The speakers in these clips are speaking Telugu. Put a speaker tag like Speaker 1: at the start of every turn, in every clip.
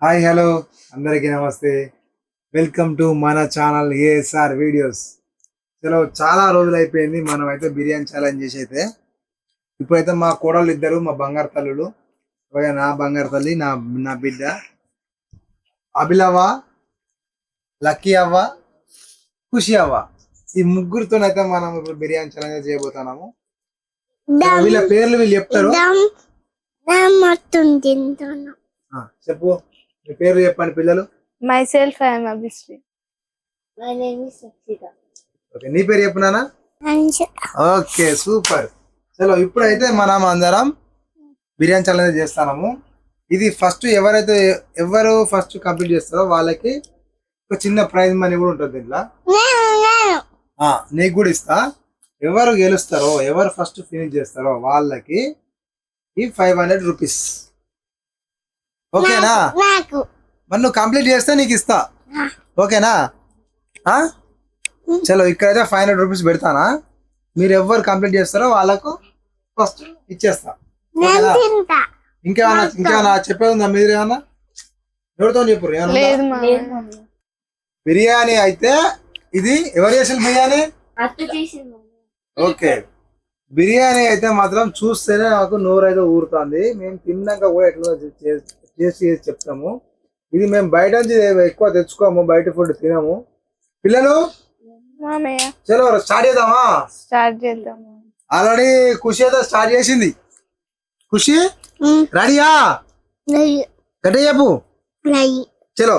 Speaker 1: హాయ్ హలో అందరికీ నమస్తే. వెల్కమ్ టు మన ఛానల్ ఏఎస్ఆర్ వీడియోస్. చలో చాలా రోజులు అయిపోయింది మనం అయితే బిర్యానీ ఛాలెంజ్ చేసి అయితే ఇప్పుడైతే మా కోడళ్ళు ఇద్దరు మా బంగారు తల్లులు, అలాగే నా బంగారు తల్లి నా నా బిడ్డ అభిలవ, లక్కీ అవ్వ, ఖుషి అవ్వ, ఈ ముగ్గురితోనైతే మనం ఇప్పుడు బిర్యానీ ఛాలెంజ్ చేయబోతున్నాము. వీళ్ళ పేర్లు వీళ్ళు చెప్తారు. చెప్పు మీ పేరు చెప్పండి పిల్లలు.
Speaker 2: Myself, I am Abhisri.
Speaker 3: My name is Sakshita.
Speaker 1: Okay, నీ పేరు చెప్పు నాన్న. Okay super. చలో ఇప్పుడైతే మనం అందరం బిర్యానీ ఛాలెంజ్ చేస్తున్నాము. ఇది ఫస్ట్ ఎవరు ఫస్ట్ కంప్లీట్ చేస్తారో వాళ్ళకి ఒక చిన్న ప్రైజ్ మనీ కూడా ఉంటుంది దీంట్లో. నీకు కూడా ఇస్తా. ఎవరు గెలుస్తారో, ఎవరు ఫస్ట్ ఫినిష్ చేస్తారో వాళ్ళకి ఈ 500 రూపీస్. ఓకేనా? మరి నువ్వు కంప్లీట్ చేస్తే నీకు ఇస్తా. ఓకేనా? చలో ఇక్కడైతే 500 రూపీస్ పెడతానా. మీరు ఎవరు కంప్లీట్ చేస్తారో వాళ్ళకు ఫస్ట్ ఇచ్చేస్తా. ఇంకేమన్నా చెప్పేది ఉందా? మీరు ఏమన్నా ఎవరితో చెప్పరు ఏమన్నా? బిర్యానీ అయితే ఇది ఎవరు చేసిన బిర్యానీ? ఓకే, బిర్యానీ అయితే మాత్రం చూస్తేనే నాకు నోరు అయితే ఊరుతుంది. మేము తిన్నాక కూడా ఎట్లా చేసి చెప్తాము. ఇది మేము బయట నుంచి ఎక్కువ తెచ్చుకోము, బయట ఫుడ్ తినము. పిల్లలు చలో స్టార్ట్ చేద్దామా? ఆల్రెడీ ఖుషి అయితే స్టార్ట్ చేసింది. ఖుషి రెడీయా? గట్టిగా చెప్పు. చలో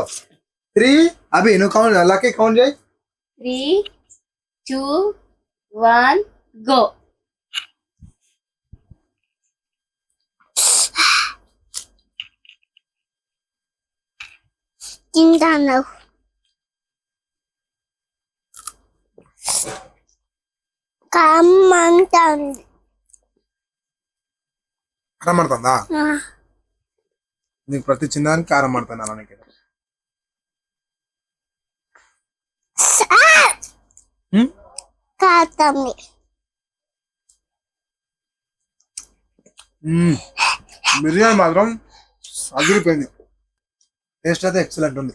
Speaker 1: 3 అభి నువ్వు కౌంట్, లక్కీ కౌంట్ చేయి.
Speaker 3: 3, 2, 1, go.
Speaker 2: తింటాను. కమ్మంటుంది.
Speaker 1: కారం పడుతుందా? నీకు ప్రతి చిన్నదానికి కారం పడుతున్నా. నీకు బిర్యానీ మాత్రం అదిరిపోయింది. టేస్ట్ అయితే ఎక్సలెంట్ ఉంది.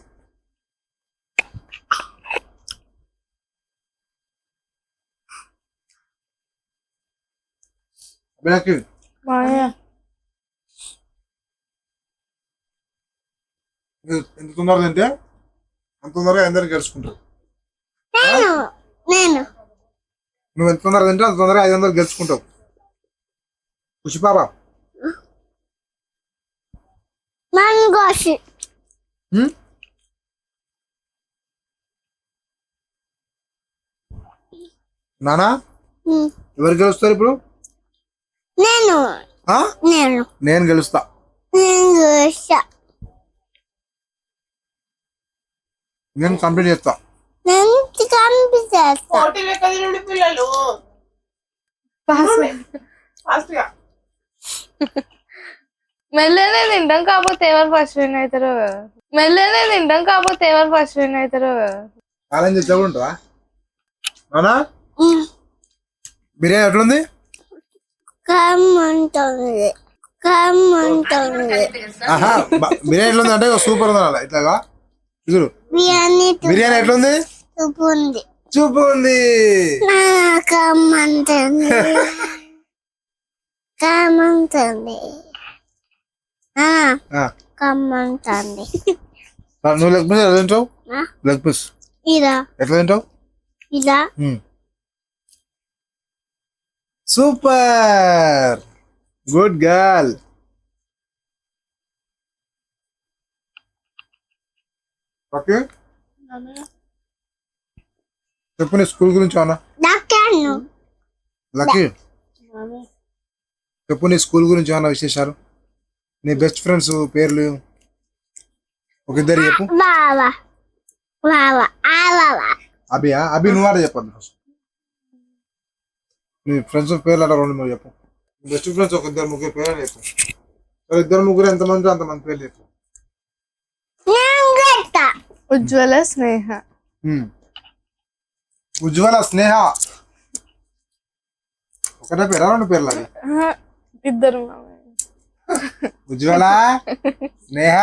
Speaker 1: ఎంత తొందరగా తింటే అంత తొందరగా అందరికి గెలుచుకుంటారు. నువ్వు ఎంత తొందరగా తింటే అంత తొందరగా 500 గెలుచుకుంటావు. ఖుషి పాప నానా ఎవరు గెలుస్తారు ఇప్పుడు? నేను గెలుస్తా. నేను కంప్లీట్ చేస్తా.
Speaker 2: మెల్లనే తింటాం కాకపోతే ఎవరు ఫస్ట్ విన్ అవుతారో
Speaker 1: ఛాలెంజ్ ఎట్లా ఉంటావా నానా? బిర్యానీ ఎట్లుంది? బిర్యానీ ఎట్లుంది అంటే సూపర్ ఉంది అలా. ఇట్లాగా చూడు బిర్యానీ ఎట్లుంది? చూపు ఉంది. నువ్వు లెగ్ పీస్ ఎట్లా తింటావు? లెగ్ పీస్ ఎట్లా తింటావు? Super, good girl. ఓకే చెప్పు నీ స్కూల్ గురించి అన్నా. లక్కీ చెప్పు నీ స్కూల్ గురించి ఏమన్నా విశేషాలు, నీ బెస్ట్ ఫ్రెండ్స్ పేర్లు ఒక ఇద్దరు చెప్పు. అభి నువ్వు ఆడ చెప్పద్దు. ఫస్ట్ నీ ఫ్రెండ్స్ పేర్లు అలా 2-3 చెప్పు. బెస్ట్ ఫ్రెండ్స్ ఒక 2-3 పేర్లు చెప్పు. 2-3 ఎంతమంది అంతమంది పేర్లు చెప్పు.
Speaker 2: ఉజ్వల స్నేహ.
Speaker 1: ఉజ్వల స్నేహ ఒకటే పేరా 2 పేర్లు? అది
Speaker 2: ఇద్దరు.
Speaker 1: ఉజ్వల స్నేహ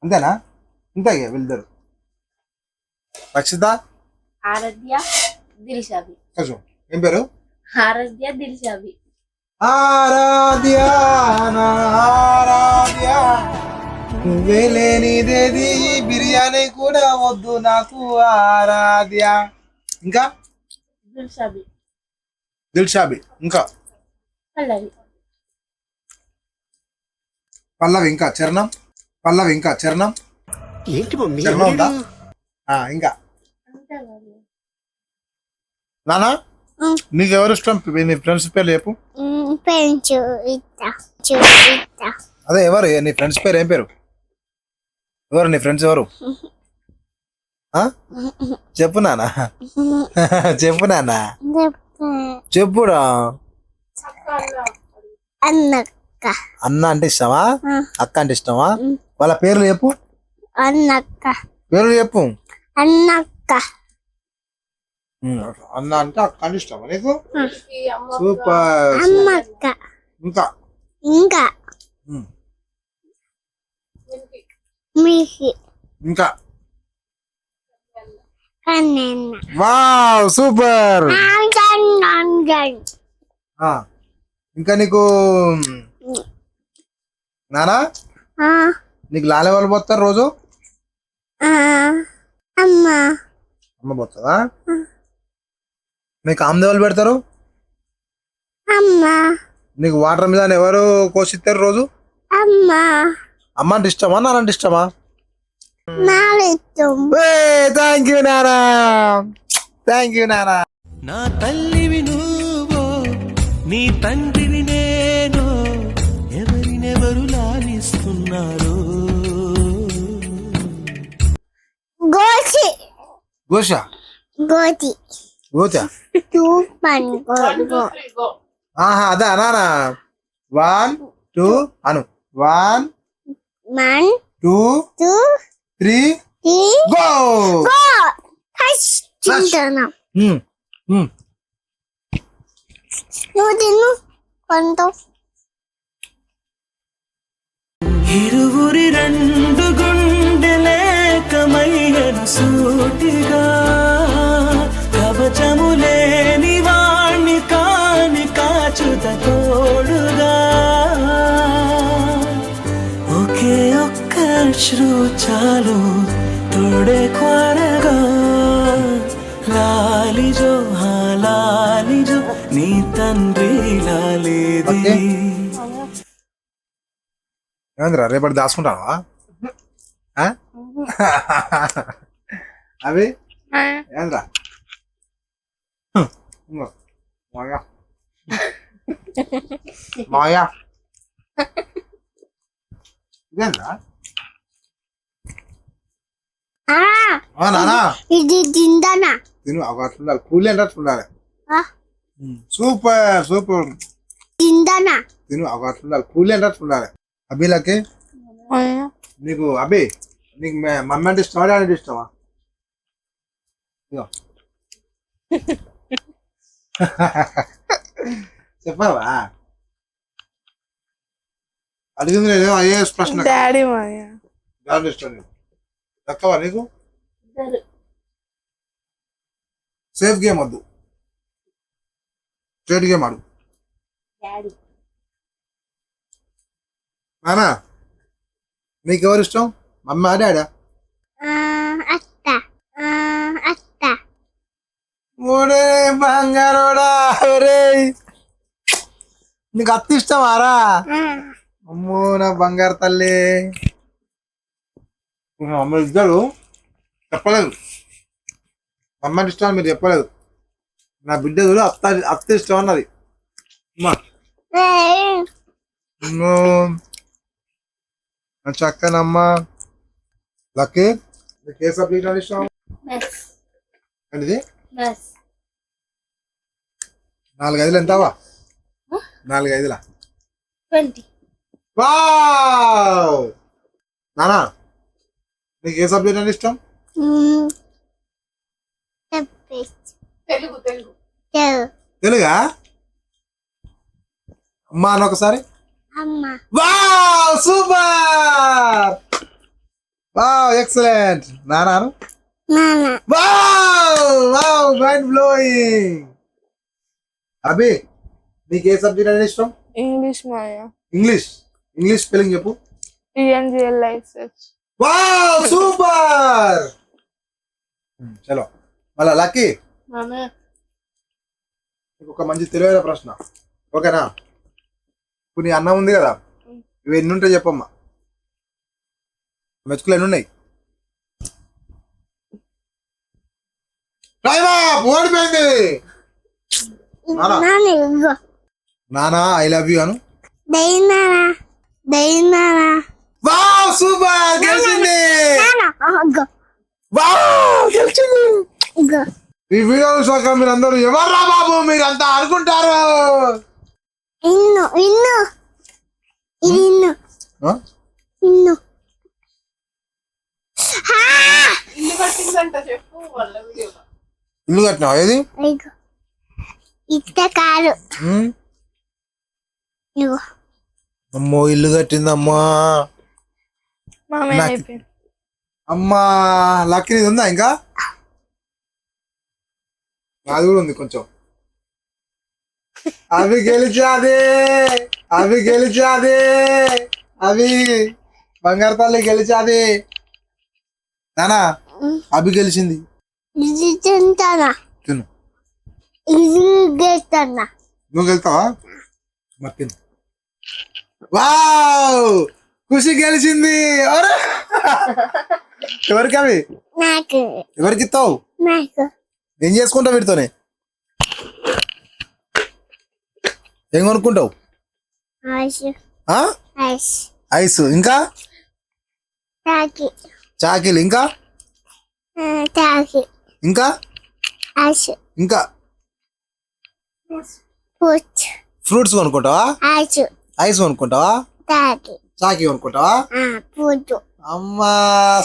Speaker 1: అంతేనా? ఇంతే వెళ్తారు. రక్షిత
Speaker 3: ఆరాధ్య దిల్షాబి.
Speaker 1: కొంచెం ఏం పేరు?
Speaker 3: ఆరాధ్య దిల్షాబి.
Speaker 1: ఆరాధ్య నా ఆరాధ్య నువ్వే లేనిదేది బిర్యానీ కూడా వద్దు నాకు ఆరాధ్య. ఇంకా
Speaker 3: దిల్షాబి.
Speaker 1: దిల్షాబి. ఇంకా
Speaker 3: పల్లవి.
Speaker 1: పల్లవి. ఇంకా చరణం. పల్లవి. ఇంకా చరణం.
Speaker 4: ఏంటి మమ్మీ
Speaker 1: చరణం ఉందా? ఇంకా నానా నీకెవరు ఇష్టం? నీ ఫ్రెండ్స్ పేర్లు చెప్పు. అదే ఎవరు నీ ఫ్రెండ్స్ పేరు? ఏం పేరు? ఎవరు నీ ఫ్రెండ్స్ ఎవరు? చెప్పు నానా. చెప్పు నానా. చెప్పురా. అన్న అంటే ఇష్టమా? అక్క అంటే ఇష్టమా? వాళ్ళ పేర్లు చెప్పు.
Speaker 3: అన్నక్క.
Speaker 1: పేర్లు చెప్పు.
Speaker 3: అన్నక్క.
Speaker 1: అన్న అంటే అక్క అంటే ఇష్టమా నీకు? సూపర్.
Speaker 3: అమ్మక్క.
Speaker 1: ఇంకా
Speaker 3: ఇంకా మిహి.
Speaker 1: ఇంకా
Speaker 3: కన్నెన్న.
Speaker 1: Wow super. ఇంకా నీకు నానా నీకు లాలే వాళ్ళు పోతారు రోజు?
Speaker 3: అమ్మా.
Speaker 1: అమ్మ పోతుందా? నీకు ఆమ్దే వాళ్ళు పెడతారు?
Speaker 3: అమ్మా.
Speaker 1: నీకు వాటర్ మీద ఎవరు కోసిస్తారు రోజు?
Speaker 3: అమ్మా.
Speaker 1: అమ్మ అంటే ఇష్టమా నాన్న అంటే ఇష్టమా?
Speaker 3: నాలిష్టం.
Speaker 1: థ్యాంక్ యూ నానా. థ్యాంక్ యూ నానా.
Speaker 4: నా తల్లివి నువ్వో నీ తండ్రిని నేను ఎవరినెవరు లాలిస్తున్నారు.
Speaker 3: గోచి.
Speaker 1: గోష.
Speaker 3: గోచి.
Speaker 1: గోచా.
Speaker 3: 2 1 go.
Speaker 1: అదా నానా. 1 2 అను. 1
Speaker 3: 1
Speaker 1: 2
Speaker 3: 2
Speaker 1: 3 గో.
Speaker 3: ఫస్ట్ తింటాను.
Speaker 1: నువ్వు
Speaker 3: తిను కొంత.
Speaker 4: ఇరువురి రెండు గుండెలేకమయ్యను సూటిగా కవచము లేని వాణ్ణి కాని కాచుత తోడుగా ఒకే ఒక్క అశ్రు చాలు తోడే కొరగా లాలిజో లాలిజో నీ తండ్రి లాలేది.
Speaker 1: ఏమందిరా రేపటి దాచుకుంటావా? అవి ఏంద్రా మాయా మాయా ఇదేంద్రా? నానా
Speaker 3: ఇది తిందానా?
Speaker 1: తిను అట్లా కూలి అంటే అట్లా ఉండాలి. Super super.
Speaker 3: తిందానా?
Speaker 1: తిను అట్లా కూలి అంటే అట్లా ఉండాలి. అభిలకి నీకు అభి నీకు మమ్మీ అంటే ఇష్టమా డాడీ అంటే ఇష్టమా? చెప్పావా? అడిగింది లేదు ఐఏఎస్ ప్రశ్న.
Speaker 2: డాడీ
Speaker 1: డాడీ ఇష్టం తక్కువ నీకు? సేఫ్ గేమ్ వద్దు, స్ట్రేట్ గేమ్ ఆడు. నానా నీకెవరు ఇష్టం? మమ్మీ డాడా?
Speaker 3: అత్త. అత్త.
Speaker 1: ఓడే బంగారోడా. ఒరే నీకు అత్త ఇష్టమారా? అమ్మో నా బంగారు తల్లి. అమ్మ ఇద్దరు చెప్పలేదు అమ్మని ఇష్టం మీరు చెప్పలేదు. నా బిడ్డ కూడా అత్త అత్త ఇష్టం అన్నది. చక్కనమ్మ లక్కీ నీకు ఏ సబ్జెక్ట్ అని ఇష్టం? ఏంటిది? 4 5 ఎంతవా? 4 5
Speaker 3: 20.
Speaker 1: వావ్. నానా నీకు ఏ సబ్జెక్ట్ అని ఇష్టం? తెలుగా? అమ్మా అని ఒకసారి.
Speaker 3: అమ్మ.
Speaker 1: Wow super. వావ్ ఎక్సలెంట్ నానాను
Speaker 3: నానా
Speaker 1: వావ్ వావ్ మైండ్ బ్లోయింగ్. అభి నీకు ఏ సబ్జెక్ట్ అంటే ఇష్టం?
Speaker 2: ఇంగ్లీష్ మాయా.
Speaker 1: ఇంగ్లీష్. ఇంగ్లీష్ స్పెల్లింగ్ చెప్పు.
Speaker 2: ENGLISH.
Speaker 1: Wow super. చలో మళ్ళా లక్కీ నీకు ఒక మంచి తెలివైన ప్రశ్న, ఓకేనా? ఇప్పుడు నీ అన్నం ఉంది కదా, ఇవి ఎన్ని ఉంటాయి చెప్పమ్మా. మెతుకులు ఎన్ని ఉన్నాయి? టైమ్ అప్, ఓడిపోయింది.
Speaker 3: నానా ఇగో
Speaker 1: నానా ఐ లవ్ యూ అను.
Speaker 3: దైనానా దైనానా
Speaker 1: వావ్ సూపర్, గెలిచింది.
Speaker 3: నానా ఇగో
Speaker 1: వావ్ గెలిచింది.
Speaker 3: ఇగో
Speaker 1: ఈ వీడియో చూసాక మీరు అందరూ ఎవర్రా బాబు మీరంతా అనుకుంటారు.
Speaker 3: ఇన్ను ఇన్ను ఇది ఇన్ను
Speaker 1: ఆ?
Speaker 3: ఇన్ను
Speaker 2: ఇల్లు కట్టిందంట చెప్పు వాళ్ళ వీడియోలో.
Speaker 1: ఇల్లు కట్టినావా? ఏది?
Speaker 3: ఇగో ఇట్ట కారు
Speaker 1: ఉమ్.
Speaker 3: ఇగో
Speaker 1: అమ్మో ఇల్లు కట్టిందమ్మా.
Speaker 2: మామే
Speaker 1: నాకు-
Speaker 2: అయిపోయింది.
Speaker 1: అమ్మా లక్కీ ఇది ఉందా ఇంకా? నాది కూడా ఉంది కొంచెం. అవి గెలిచాది, అవి గెలిచాది, అవి బంగారు తల్లి గెలిచాది. నానా అవి గెలిచింది.
Speaker 3: ఇది తింటానా
Speaker 1: తిను.
Speaker 3: ఇది గెలుస్తానా
Speaker 1: నువ్వు వెళ్తావా? మరి తిను. వావ్ ఖుషి గెలిచింది. అరే! ఎవరికి అవి?
Speaker 3: నాకు
Speaker 1: ఎవరికి ఇస్తావు?
Speaker 3: నాకు
Speaker 1: ఏం చేసుకుంటావు వీటితోనే? ఏం కొనుక్కుంటావు?
Speaker 3: ఐస్
Speaker 1: ఆ?
Speaker 3: ఐస్
Speaker 1: ఐస్, ఇంకా
Speaker 3: తాకి
Speaker 1: చాకీలు, ఇంకా
Speaker 3: తాకి
Speaker 1: ఇంకా
Speaker 3: ఐస్
Speaker 1: ఇంకా
Speaker 3: పుచ్
Speaker 1: ఫ్రూట్స్ కొనుక్కుంటావా?
Speaker 3: ఐస్
Speaker 1: ఐస్ కొనుక్కుంటావా?
Speaker 3: తాకి
Speaker 1: చాకీ కొనుక్కుంటావా?
Speaker 3: పుట్టు
Speaker 1: అమ్మా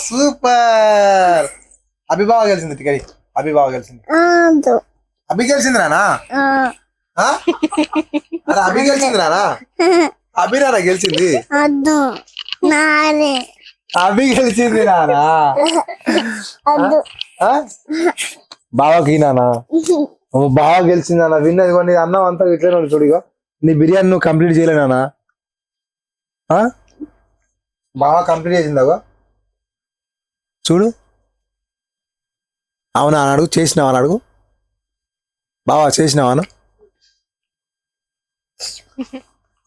Speaker 1: సూపర్. అభి బాగా గెలిచింది టికెట్. అభి బాగా గెలిచింది. అభి గెలిచింది రానా? ఆ? అరే అభి గెలిచింది రానా? అభి రానా గెలిచింది?
Speaker 3: అద్దు నానే
Speaker 1: అభి గెలిచింది రానా?
Speaker 3: అద్దు
Speaker 1: ఆ? బావాకి నానా బాగా గెలిచింది అన్న. విన్నది కొన్ని అన్నం అంతా ఇట్లనే ఉంది చూడిగా. నీ బిర్యానీ నువ్వు కంప్లీట్ చేయలేనా? బాగా కంప్లీట్ చేసిందావా చూడు. అవునా అని అడుగు. చేసినావా అని అడుగు. బావా చేసినావాను?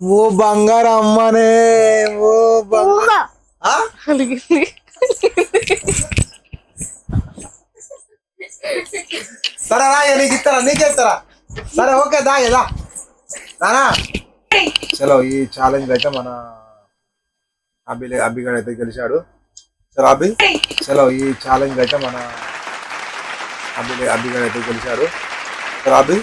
Speaker 1: ఓ బంగారు అమ్మనే, ఓ బంగారు. ఆ?
Speaker 2: అలిగింది.
Speaker 1: సరే రా నీకు ఇస్తారా? నీకే ఇస్తారా? సరే ఓకే దాగేదా నానా. చలో ఈ ఛాలెంజ్ అయితే మన అభిగాడు అయితే గెలిచాడు. సరే అభి చలో ఈ ఛాలెంజ్ అయితే మన అభిగాడు అయితే గెలిచాడు. సరే అభి